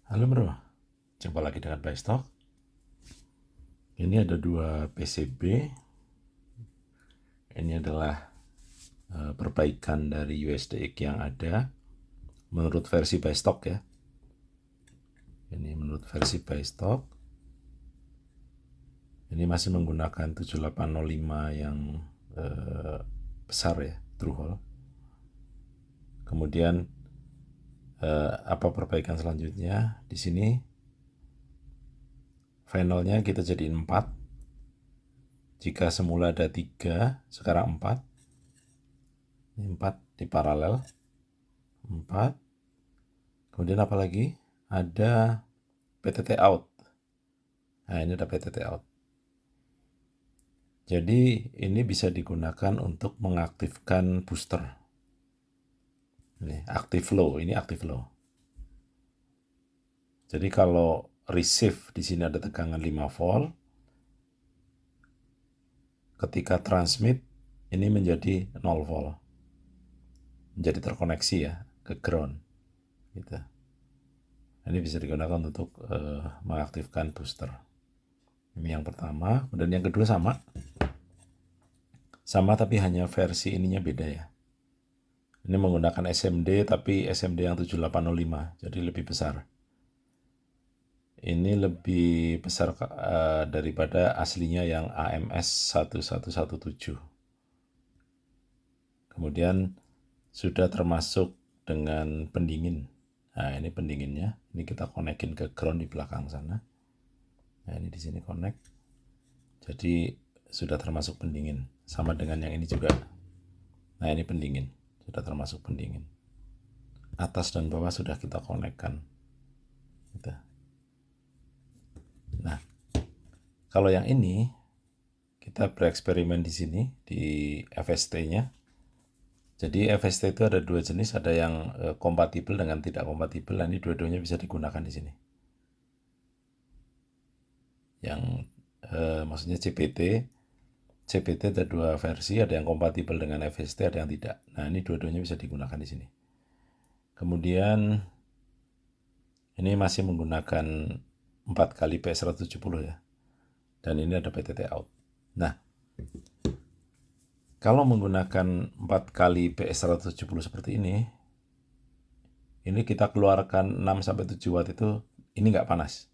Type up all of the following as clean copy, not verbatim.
Halo bro, jumpa lagi dengan Baistok. Ini ada dua PCB. Ini adalah perbaikan dari USDX yang ada menurut versi Baistok ya. Ini menurut versi Baistok. Ini masih menggunakan 7805 yang besar ya, through hole. Kemudian apa perbaikan selanjutnya? Di sini finalnya kita jadiin 4. Jika semula ada 3, sekarang 4. Ini 4 di paralel. 4. Kemudian apa lagi? Ada PTT out. Nah, ini ada PTT out. Jadi ini bisa digunakan untuk mengaktifkan booster. Ini active low, ini active low. Jadi kalau receive di sini ada tegangan 5 volt, ketika transmit ini menjadi 0 volt. Menjadi terkoneksi ya ke ground. Gitu. Ini bisa digunakan untuk mengaktifkan booster. Ini yang pertama, kemudian yang kedua sama tapi hanya versi ininya beda ya. Ini menggunakan SMD tapi SMD yang 7805, jadi lebih besar. Ini lebih besar daripada aslinya yang AMS 1117. Kemudian sudah termasuk dengan pendingin. Nah, ini pendinginnya. Ini kita konekin ke ground di belakang sana. Nah, ini di sini connect. Jadi sudah termasuk pendingin. Sama dengan yang ini juga. Nah, ini pendingin. Sudah termasuk pendingin. Atas dan bawah sudah kita konekkan. Gitu. Nah, kalau yang ini kita bereksperimen di sini di FST-nya. Jadi FST itu ada dua jenis, ada yang kompatibel dengan tidak kompatibel. Nah, ini dua-duanya bisa digunakan di sini. Yang maksudnya CPT ada dua versi, ada yang kompatibel dengan FST, ada yang tidak. Nah, ini dua-duanya bisa digunakan di sini. Kemudian ini masih menggunakan 4 kali PS170 ya. Dan ini ada PTT out. Nah, kalau menggunakan 4 kali PS170 seperti ini kita keluarkan 6-7 watt itu, ini nggak panas.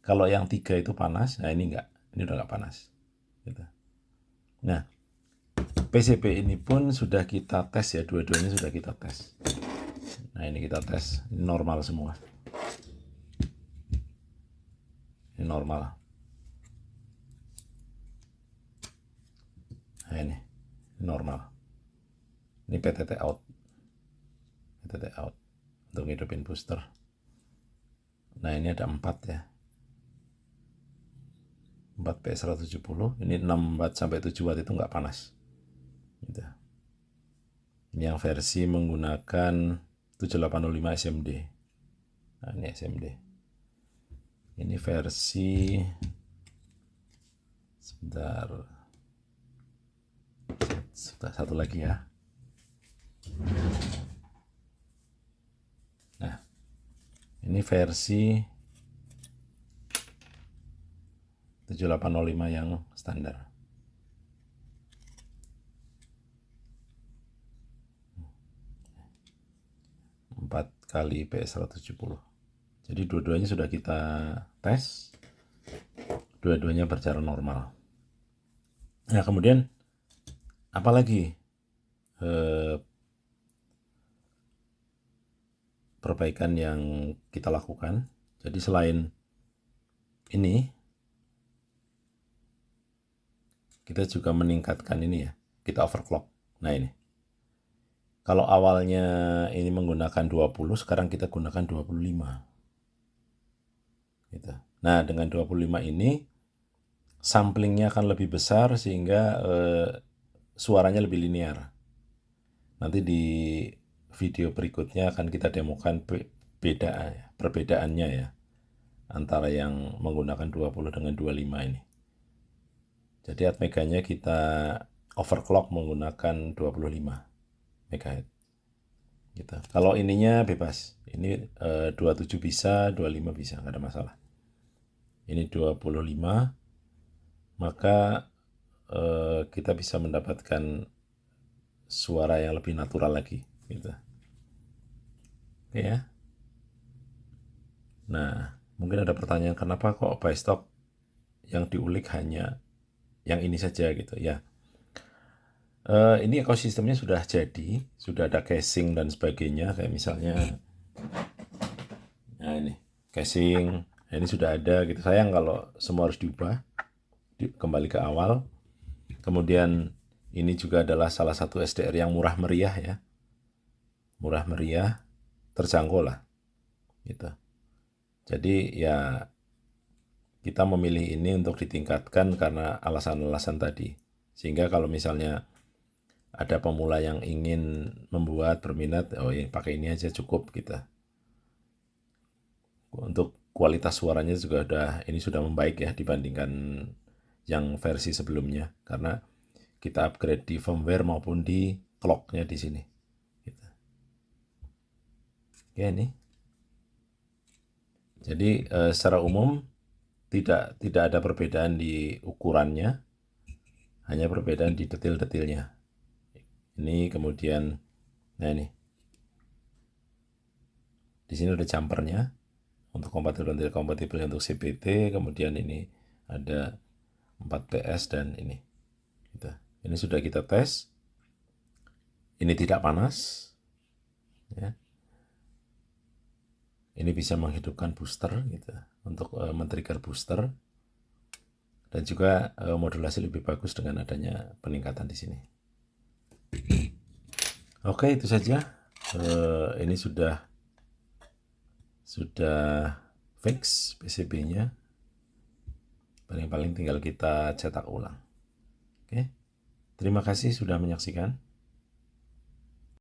Kalau yang 3 itu panas, nah ini nggak. Ini udah nggak panas. Gitu. Nah, PCB ini pun sudah kita tes ya, dua-duanya sudah kita tes. Nah, ini kita tes, ini normal semua. Ini normal. Nah, ini normal. Ini PTT out. PTT out untuk hidupin booster. Nah, ini ada 4 ya. 4 PS170, ini 6 watt sampai 7 watt itu nggak panas. Gitu. Ini yang versi menggunakan 7805 SMD. Nah, ini SMD. Ini versi sebentar satu lagi ya. Nah, ini versi 7805 yang standar. Empat kali PS170. Jadi dua-duanya sudah kita tes. Dua-duanya berjalan normal. Nah, kemudian apalagi perbaikan yang kita lakukan. Jadi selain ini, kita juga meningkatkan ini ya, kita overclock. Nah, ini. Kalau awalnya ini menggunakan 20, sekarang kita gunakan 25. Gitu. Nah, dengan 25 ini samplingnya akan lebih besar sehingga suaranya lebih linear. Nanti di video berikutnya akan kita demokan perbedaannya ya antara yang menggunakan 20 dengan 25 ini. Jadi atmeganya kita overclock menggunakan 25 MHz. Gitu. Kalau ininya bebas, ini 27 bisa, 25 bisa, nggak ada masalah. Ini 25, maka kita bisa mendapatkan suara yang lebih natural lagi. Gitu. Oke ya. Nah, mungkin ada pertanyaan kenapa kok buy stock yang diulik hanya yang ini saja gitu ya. Ini ekosistemnya sudah jadi, sudah ada casing dan sebagainya, kayak misalnya, nah ini casing, nah ini sudah ada gitu. Sayang kalau semua harus diubah, kembali ke awal. Kemudian ini juga adalah salah satu SDR yang murah meriah ya, murah meriah, terjangkau lah, gitu. Jadi ya kita memilih ini untuk ditingkatkan karena alasan-alasan tadi. Sehingga kalau misalnya ada pemula yang ingin membuat berminat, oh ya pakai ini aja cukup kita. Untuk kualitas suaranya juga ini sudah membaik ya dibandingkan yang versi sebelumnya karena kita upgrade di firmware maupun di clocknya di sini. Gitu. Ya ini. Jadi secara umum tidak ada perbedaan di ukurannya, hanya perbedaan di detail-detailnya. Ini kemudian, nah ini, di sini ada jumpernya untuk kompatibel dan tidak kompatibel untuk CPT, kemudian ini ada 4 PS dan ini. Gitu. Ini sudah kita tes. Ini tidak panas. Ya. Ini bisa menghidupkan booster gitu untuk men-trigger booster dan juga modulasi lebih bagus dengan adanya peningkatan di sini. Oke, itu saja. Ini sudah fix PCB-nya. Paling-paling tinggal kita cetak ulang. Oke. Terima kasih sudah menyaksikan.